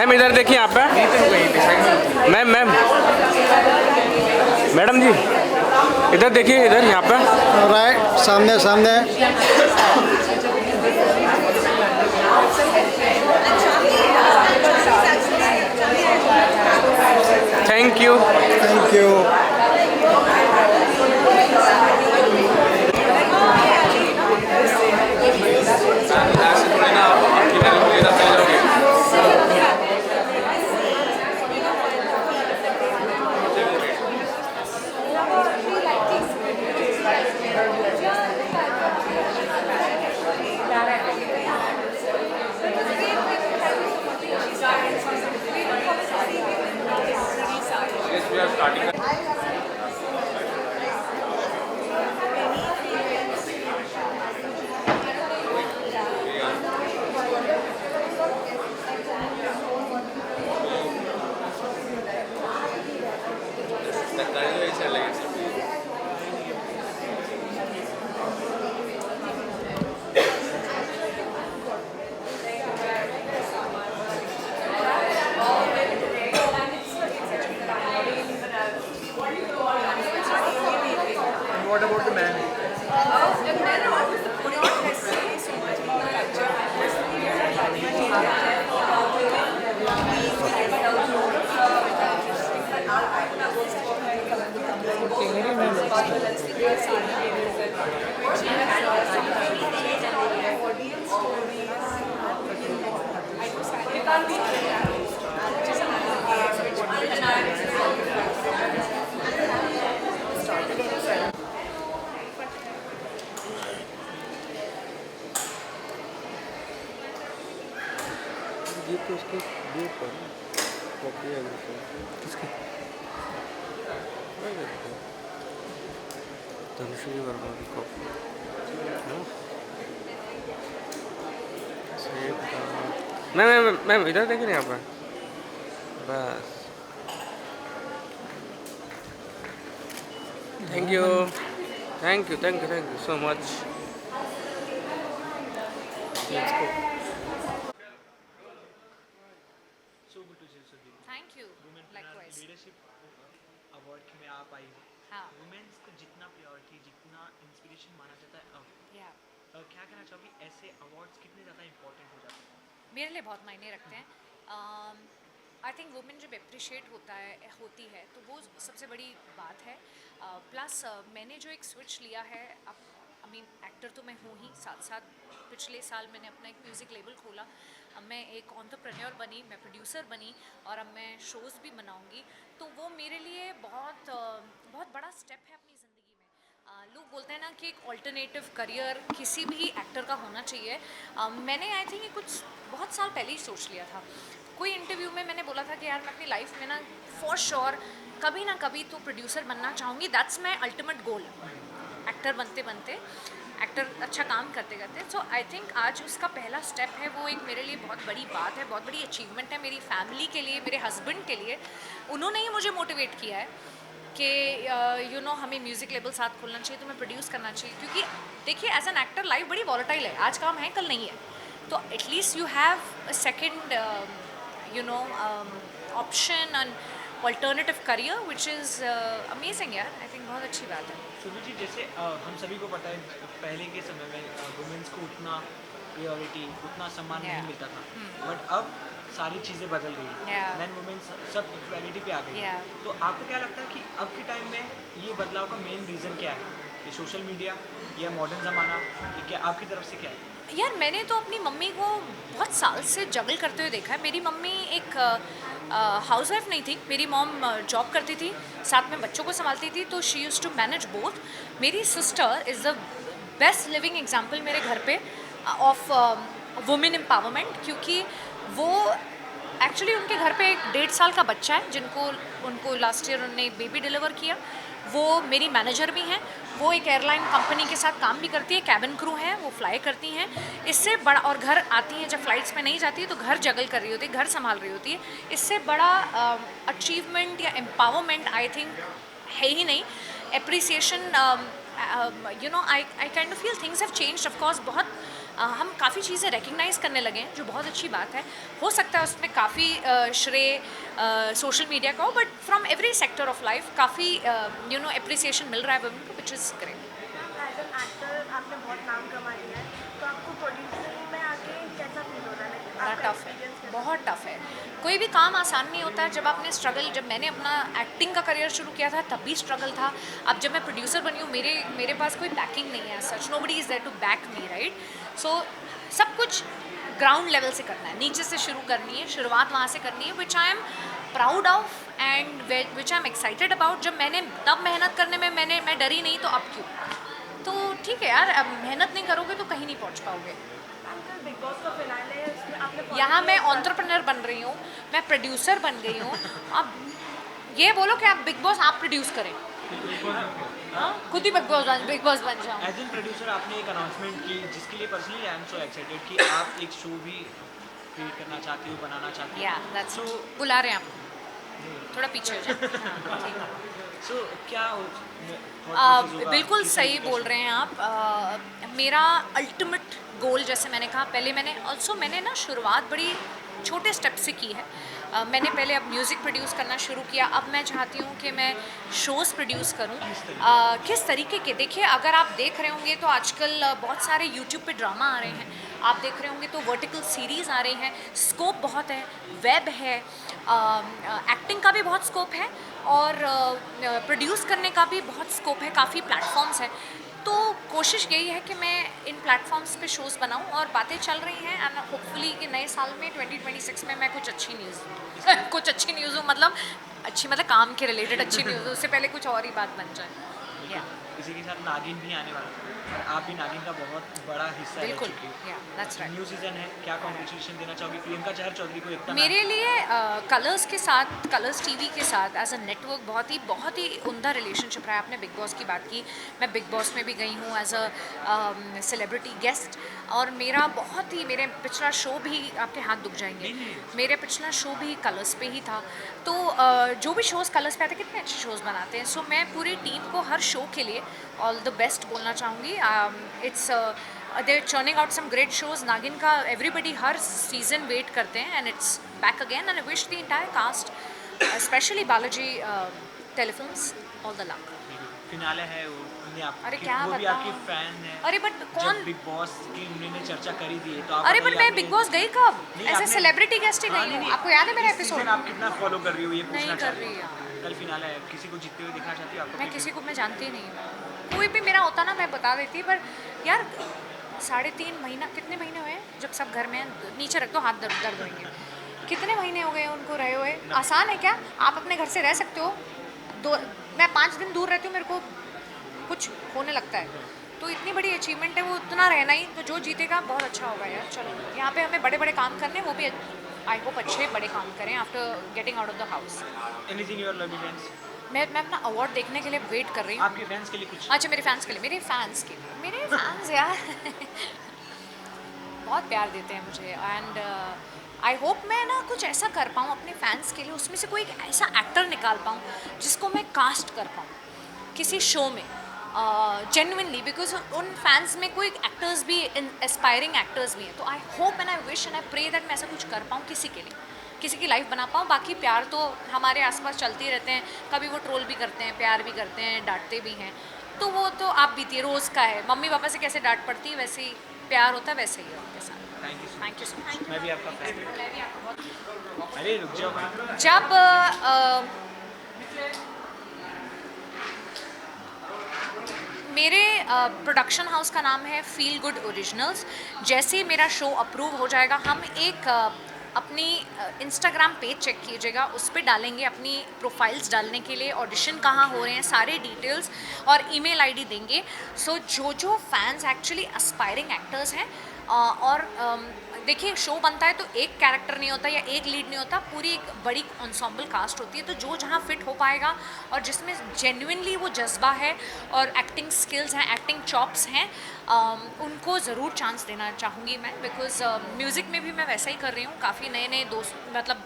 Ma'am इधर देखिए आप पे। मैम मैडम जी इधर देखिए, इधर यहाँ पे राइट सामने सामने। Thank you. Thank you. What about the man? ये तो उसके ये पर कॉपी है किसकी? धनुषी वर्मा की कॉपी। मैम इधर देखिए यहाँ पर बस। Thank you so much. So good to see you, Sudeep. Thank you Women likewise. Leadership award में आप आई हो। हाँ वुमेन्स को जितना प्रायोरिटी, जितना इंस्पिरेशन माना जाता है अब या क्या कहना चाहोगी, ऐसे अवार्ड्स कितने ज़्यादा इंपॉर्टेंट हो जाते हैं? मेरे लिए बहुत मायने रखते हैं। आई थिंक वुमेन जब अप्रिशिएट होती है तो वो सबसे बड़ी बात है। प्लस मैंने जो एक स्विच लिया है, अब आई मीन एक्टर तो मैं हूँ ही, साथ साथ पिछले साल मैंने अपना एक म्यूज़िक लेबल खोला। अब मैं एक एंटरप्रेन्योर बनी, मैं प्रोड्यूसर बनी और अब मैं शोज़ भी बनाऊँगी। तो वो मेरे लिए बहुत बड़ा स्टेप है अपनी ज़िंदगी में। लोग बोलते हैं ना कि एक ऑल्टरनेटिव करियर किसी भी एक्टर का होना चाहिए। मैंने आई थिंक ये कुछ बहुत साल पहले ही सोच लिया था। कोई इंटरव्यू में मैंने बोला था कि यार मैं अपनी लाइफ में ना फॉर श्योर कभी ना कभी तो प्रोड्यूसर बनना चाहूँगी। That's my ultimate goal. Actor बनते बनते, एक्टर अच्छा काम करते करते। सो आई थिंक आज उसका पहला स्टेप है, वो एक मेरे लिए बहुत बड़ी बात है, बहुत बड़ी अचीवमेंट है मेरी फैमिली के लिए, मेरे हस्बैंड के लिए। उन्होंने ही मुझे मोटिवेट किया है कि यू नो हमें म्यूज़िक लेबल साथ खोलना चाहिए, तुम्हें प्रोड्यूस करना चाहिए। क्योंकि देखिए एज एन एक्टर लाइफ बड़ी वॉलेटाइल है, आज काम है कल नहीं है। तो at least you have a second you know option and alternative career which is amazing यार। आई थिंक बहुत अच्छी बात है। सुबीर जी, जैसे हम सभी को पता है पहले के समय में वुमेन्स को उतना प्रायोरिटी, उतना सम्मान नहीं मिलता था, बट अब सारी चीज़ें बदल गई। Yeah. मैन वुमेन सब इक्वालिटी पे आ गई। Yeah. तो आपको क्या लगता है कि अब के टाइम में ये बदलाव का मेन रीज़न क्या है? ये सोशल मीडिया या मॉडर्न ज़माना, ये क्या आपकी तरफ से क्या है? यार मैंने तो अपनी मम्मी को बहुत साल से जगल करते हुए देखा है। मेरी मम्मी एक हाउस वाइफ नहीं थी, मेरी मॉम जॉब करती थी, साथ में बच्चों को संभालती थी, तो she used to manage both. मेरी sister is the best living example मेरे घर पे ऑफ वुमेन एम्पावरमेंट, क्योंकि वो एक्चुअली उनके घर पे एक 1.5 साल का बच्चा है जिनको उनको लास्ट ईयर उन्होंने बेबी डिलीवर किया। वो मेरी मैनेजर भी हैं, वो एक एयरलाइन कंपनी के साथ काम भी करती है, कैबिन क्रू हैं, वो फ्लाई करती हैं। इससे बड़ा, और घर आती हैं जब फ्लाइट्स में नहीं जाती है तो घर जगल कर रही होती है, घर संभाल रही होती है। इससे बड़ा अचीवमेंट या एम्पावरमेंट आई थिंक है ही नहीं। Appreciation, you know, I kind of feel things have changed of course. बहुत हम काफ़ी चीज़ें रिकग्नाइज़ करने लगे हैं, जो बहुत अच्छी बात है। हो सकता है उसमें काफ़ी श्रेय सोशल मीडिया का हो, but from every sector of life काफ़ी एप्रिसिएशन मिल रहा है वुमेन को, which is great. As an actor आपने बहुत नाम कमा लिया है, तो आपको प्रोड्यूसिंग में आके कैसा फील हो रहा है? बड़ा आपका टफ है, experience कैसा? बहुत टफ है। कोई भी काम आसान नहीं होता है। जब मैंने अपना एक्टिंग का करियर शुरू किया था तब भी स्ट्रगल था। अब जब मैं प्रोड्यूसर बनी हूँ, मेरे पास कोई बैकिंग नहीं है, such nobody is there to back me, right? So सब कुछ ग्राउंड लेवल से करना है, नीचे से शुरू करनी है, शुरुआत वहाँ से करनी है, which I am proud of and which I am excited about. जब मैंने तब मेहनत करने में मैं डरी नहीं, तो अब क्यों? तो ठीक है यार, अब मेहनत नहीं करोगे तो कहीं नहीं पहुँच पाओगे। अंकल, बिग बॉस का फिनाले है, उसमें आपने follow यहाँ मैं किया? एंटरप्रेन्योर बन रही हूँ, मैं प्रोड्यूसर बन गई हूँ। अब ये बोलो कि आप बिग बॉस आप प्रोड्यूस करें, हाँ? खुद ही बिग बॉस बन जाओ। एज एन प्रोड्यूसर आपने एक अनाउंसमेंट की जिसके लिए personally I am so excited कि आप एक शो भी क्रिएट करना चाहती हो, बनाना चाहती हो। या दैट्स So, बुला रहे हैं आपको, थोड़ा पीछे हो जाए। हाँ, ठीक है। सो क्या thought process होगा बिल्कुल किस सही तरीके बोल से? रहे हैं आप। मेरा अल्टीमेट गोल, जैसे मैंने कहा पहले, मैंने ना शुरुआत बड़ी छोटे स्टेप से की है। मैंने पहले अब म्यूज़िक प्रोड्यूस करना शुरू किया, अब मैं चाहती हूँ कि मैं शोज़ प्रोड्यूस करूँ। किस तरीके के, देखिए अगर आप देख रहे होंगे तो आजकल बहुत सारे यूट्यूब पे ड्रामा आ रहे हैं, आप देख रहे होंगे तो वर्टिकल सीरीज़ आ रही हैं, स्कोप बहुत है, वेब है, एक्टिंग का भी बहुत स्कोप है, और प्रोड्यूस करने का भी बहुत स्कोप है, काफ़ी प्लेटफॉर्म्स हैं। तो कोशिश यही है कि मैं इन प्लेटफॉर्म्स पे शोज़ बनाऊं, और बातें चल रही हैं, एंड होपफुली कि नए साल में 2026 में मैं कुछ अच्छी न्यूज़ हो, मतलब काम के रिलेटेड अच्छी न्यूज़ हो, उससे पहले कुछ और ही बात बन जाए। या इसी के साथ नागिन भी आने वाला है और आप भी नागिन का बहुत बड़ा हिस्सा रह बिल्कुल, चुकी हो। या दैट्स राइट। न्यू सीजन है, क्या कॉन्ग्रेचुलेशन देना चाहोगी प्रियंका चहर चौधरी को? एकदम मेरे लिए कलर्स टीवी के साथ एज अ नेटवर्क बहुत ही उम्दा रिलेशनशिप रहा है। आपने बिग बॉस की बात की, मैं बिग बॉस में भी गई हूँ एज अ सेलिब्रिटी गेस्ट, और मेरे पिछला शो भी, आपके हाथ दुख जाएंगे, मेरे पिछला शो भी कलर्स पे ही था। तो जो भी शोज़ कलर्स पे आते हैं, कितने अच्छे शोज़ बनाते हैं। सो मैं पूरी टीम को हर शो के लिए ऑल द बेस्ट बोलना चाहूँगी। It's they're churning out some great shows. नागिन का एवरीबडी हर सीजन वेट करते हैं, and it's back again, and I wish the entire cast, specially Balaji telefilms, all the luck. Finale है वो, उन्हें आप अरे क्या वो भी बताऊं? आपकी फैन है। अरे बट कौन? जब बिग बॉस की उन्होंने चर्चा करी थी तो आप अरे बट बताइए मैं आपने- बिग बॉस गई कब? नहीं, ऐसे आपने- सेलिब्रिटी गेस्ट ही हाँ, गई नहीं, हूँ। नहीं, आपको याद है मेरा इस एपिसोड? season आप कितना फॉलो कर रही हो, ये पूछना नहीं कर चाहती रही हूँ। यार। कल फिनाले है, किसी को जीतते हुए देखना चाहती हो आपको? मैं किसी को मैं जानती नहीं हूँ। कोई भी मेरा होता ना, मैं बता देती, पर यार 3.5 महीना, कितने महीने हुए हैं जब सब घर में हैं? नीचे रख दो, हाथ दर्द होंगे। कितने महीने हो गए हैं उनको रहे हुए? आसान है क्या? आप अपने घर से रह सकते हो मैं 5 दिन दूर रहती हूँ, मेरे को कुछ होने लगता है, तो इतनी बड़ी अचीवमेंट है वो, उतना रहना ही। तो जो जीतेगा बहुत अच्छा होगा यार। चलो, यहाँ पे हमें बड़े बड़े काम करने, वो भी आई होप अच्छे बड़े काम करें after getting out of the house. Anything your lovely friends? मैं अपना अवार्ड देखने के लिए वेट कर रही हूँ। आपके फैंस के लिए कुछ? अच्छा, मेरे फैंस यार बहुत प्यार देते हैं मुझे, एंड आई होप मैं ना कुछ ऐसा कर पाऊँ अपने फैंस के लिए, उसमें से कोई एक ऐसा एक्टर निकाल पाऊँ जिसको मैं कास्ट कर पाऊँ किसी शो में जेन्युइनली, बिकॉज उन फैंस में कोई एक्टर्स भी, एस्पायरिंग एक्टर्स भी हैं। तो I hope and I wish and I pray that मैं ऐसा कुछ कर पाऊँ किसी के लिए, किसी की लाइफ बना पाऊँ। बाकी प्यार तो हमारे आसपास चलते ही रहते हैं, कभी वो ट्रोल भी करते हैं, प्यार भी करते हैं, डांटते भी हैं, तो वो तो आप बीती रोज़ का है। मम्मी पापा से कैसे डांट पड़ती है, वैसे ही प्यार होता है, वैसे ही है उनके साथ। Thank you so thank you so much. मैं भी आपका फैन हूँ। मैं भी आपको बहुत अरे रुक जाओ भाई। जब मेरे प्रोडक्शन हाउस का नाम है फील गुड ओरिजिनल्स। जैसे ही मेरा शो अप्रूव हो जाएगा, हम एक अपनी इंस्टाग्राम पेज चेक कीजिएगा, उस पर डालेंगे अपनी प्रोफाइल्स डालने के लिए, ऑडिशन कहाँ हो रहे हैं, सारे डिटेल्स और ईमेल आईडी देंगे। सो जो फैंस एक्चुअली एस्पायरिंग एक्टर्स हैं, और देखिए शो बनता है तो एक कैरेक्टर नहीं होता या एक लीड नहीं होता, पूरी एक बड़ी ensemble कास्ट होती है। तो जो जहाँ फिट हो पाएगा और जिसमें जेन्युइनली वो जज्बा है और एक्टिंग स्किल्स हैं, एक्टिंग चॉप्स हैं, उनको ज़रूर चांस देना चाहूँगी मैं। बिकॉज म्यूज़िक में भी मैं वैसा ही कर रही हूँ, काफ़ी नए दोस्त, मतलब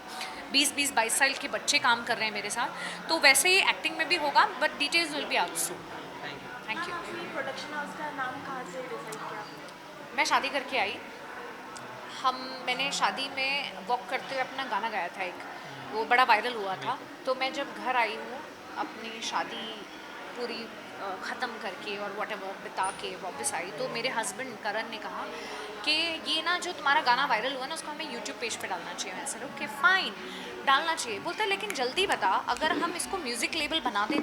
20-22 साल के बच्चे काम कर रहे हैं मेरे साथ, तो वैसे ही एक्टिंग में भी होगा, but details will be out soon. Thank you. Production house का नाम कहाँ से डिसाइड किया? मैं शादी करके आई, मैंने शादी में वॉक करते हुए अपना गाना गाया था एक, वो बड़ा वायरल हुआ था। तो मैं जब घर आई हूँ अपनी शादी पूरी ख़त्म करके और व्हाटएवर बिता के वापस आई, तो मेरे हस्बैंड करण ने कहा कि ये ना जो तुम्हारा गाना वायरल हुआ ना उसको हमें यूट्यूब पेज पे डालना चाहिए। मैं सर ओके फाइन, डालना चाहिए। बोलता है लेकिन जल्दी बता, अगर हम इसको म्यूज़िक लेबल बना दें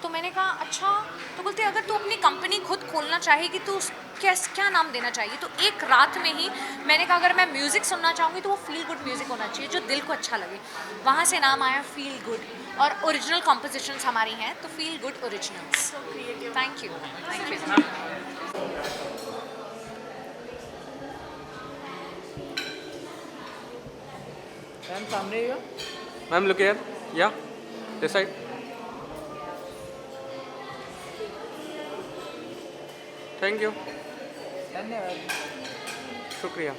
तो मैंने कहा अच्छा। तो बोलते अगर तू अपनी कंपनी खुद खोलना चाहेगी तो क्या नाम देना चाहिए। तो एक रात में ही मैंने कहा अगर मैं म्यूज़िक सुनना चाहूँगी तो वो फील गुड म्यूज़िक होना चाहिए जो दिल को अच्छा लगे। वहाँ से नाम आया फील गुड, और ओरिजिनल कॉम्पोजिशंस हमारी हैं तो feel good originals. Thank you, thank you. Ma'am सामने ही हो। मैम लुक हियर, या दिस साइड। थैंक यू, धन्यवाद, शुक्रिया।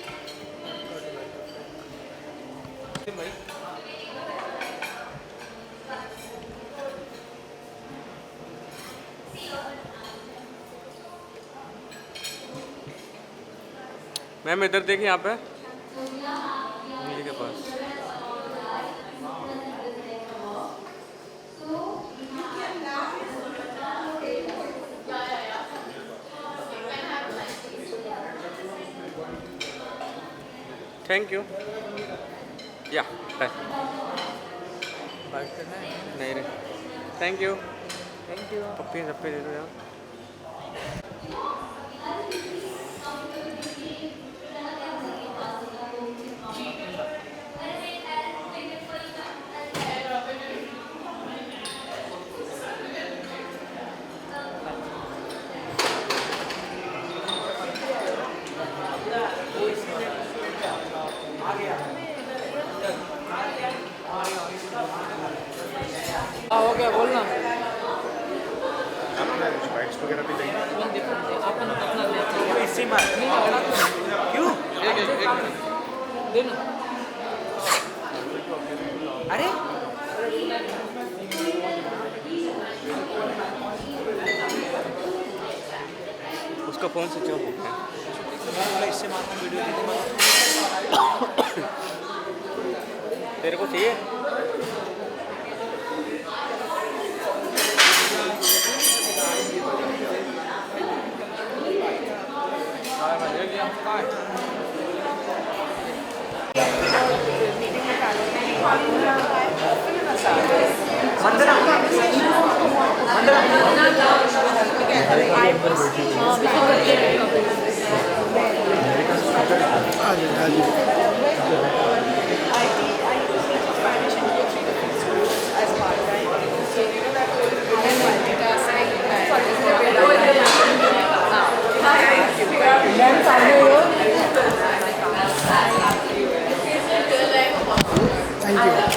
मैम इधर देखिए, यहाँ पे उंगली के पास। थैंक यू, या बात करना है। नहीं रे, थैंक यू। Thank you. पप्पी दे दो यार। हो गया, बोलना। इसी में क्यों? एक देना। अरे उसका फ़ोन स्विच ऑफ हो गया। इससे मारना वीडियो तेरे को चाहिए? Thank you.